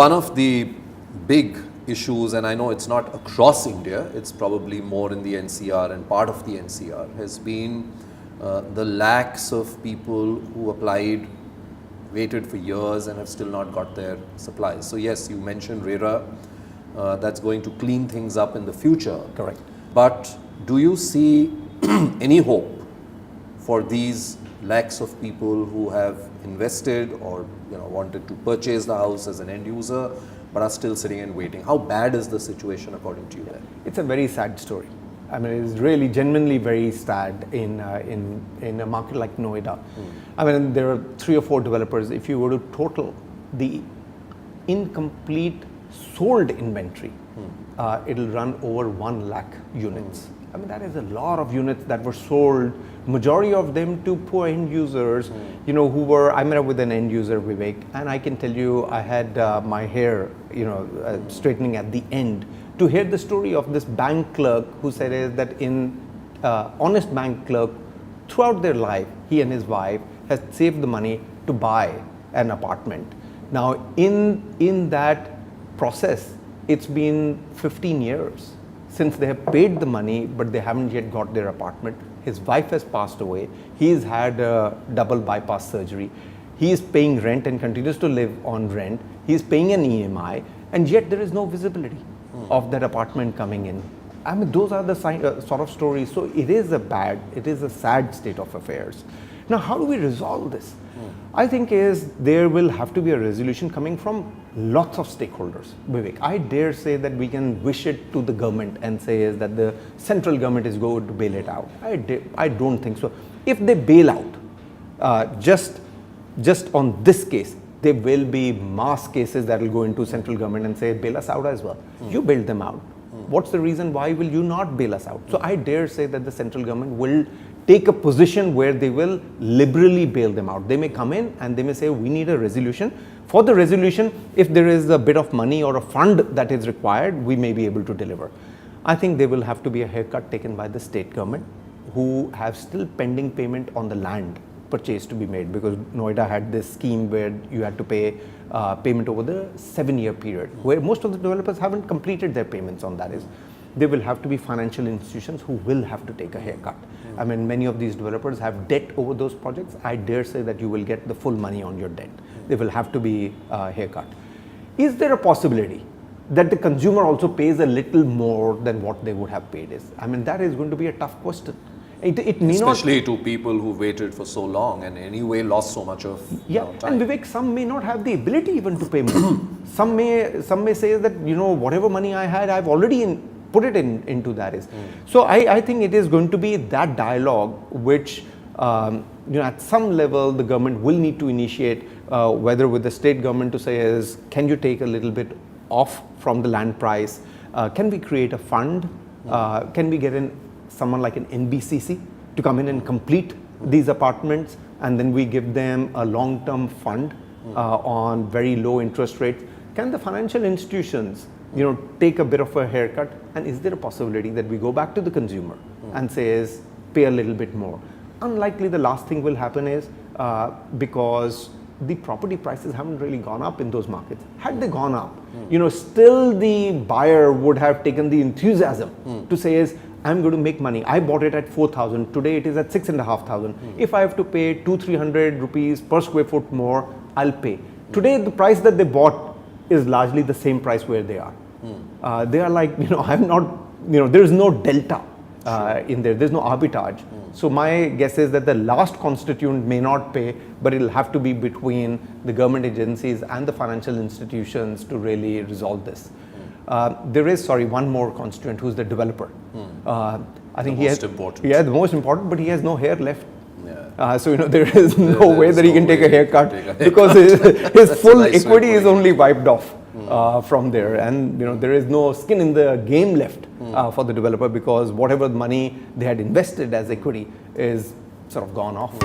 One of the big issues, and I know it's not across India, it's probably more in the NCR and part of the NCR, has been the lakhs of people who applied, waited for years and have still not got their supplies. So yes, you mentioned RERA, that's going to clean things up in the future. Correct. But do you see any hope for these lakhs of people who have invested or wanted to purchase the house as an end user but are still sitting and waiting? How bad is the situation according to you there? It's a very sad story. I mean, it is really genuinely very sad in a market like Noida. I mean, there are 3 or 4 developers. If you were to total the incomplete sold inventory, it'll run over 1 lakh units. I mean, that is a lot of units that were sold, majority of them to poor end users, who were, I met up with an end user, Vivek, and I can tell you, I had my hair, straightening at the end to hear the story of this bank clerk who said is that honest bank clerk, throughout their life, he and his wife has saved the money to buy an apartment. Now, in that process, it's been 15 years since they have paid the money, but they haven't yet got their apartment. His wife has passed away. He's had a double bypass surgery. He is paying rent and continues to live on rent. He's paying an EMI, and yet there is no visibility of that apartment coming in. I mean, those are the sort of stories. So it is a sad state of affairs. Now, how do we resolve this? I think there will have to be a resolution coming from lots of stakeholders. Vivek, I dare say that we can wish it to the government and say is that the central government is going to bail it out. I don't think so. If they bail out, just on this case, there will be mass cases that will go into central government and say, bail us out as well. You bailed them out. What's the reason why will you not bail us out? So I dare say that the central government will take a position where they will liberally bail them out. They may come in and they may say, we need a resolution. For the resolution, if there is a bit of money or a fund that is required, we may be able to deliver. I think there will have to be a haircut taken by the state government who have still pending payment on the land purchase to be made, because Noida had this scheme where you had to pay payment over the 7-year period, where most of the developers haven't completed their payments on that. There will have to be financial institutions who will have to take a haircut. I mean, many of these developers have debt over those projects. I dare say that you will get the full money on your debt. There will have to be a haircut. Is there a possibility that the consumer also pays a little more than what they would have paid? I mean, that is going to be a tough question. It may especially to people who waited for so long and anyway lost so much of time. And Vivek, some may not have the ability even to pay more. Some may say that whatever money I had, I've already put it into that. So I think it is going to be that dialogue which at some level the government will need to initiate, whether with the state government to say is, can you take a little bit off from the land price? Can we create a fund? Can we get someone like an NBCC to come in and complete these apartments, and then we give them a long-term fund on very low interest rates? Can the financial institutions take a bit of a haircut, and is there a possibility that we go back to the consumer and say is pay a little bit more? Unlikely the last thing will happen is because the property prices haven't really gone up in those markets. Had they gone up, still the buyer would have taken the enthusiasm to say is, I'm going to make money. I bought it at 4,000. Today it is at 6,500. If I have to pay 200-300 rupees per square foot more, I'll pay. Today the price that they bought is largely the same price where they are. They are like, I'm not, there is no delta in there. There's no arbitrage. So my guess is that the last constituent may not pay, but it'll have to be between the government agencies and the financial institutions to really resolve this. There is, one more constituent who's the developer. I think the most important, but he has no hair left. So there is no way that he can take a haircut because his full equity is only wiped off from there, and there is no skin in the game left for the developer, because whatever money they had invested as equity is sort of gone off.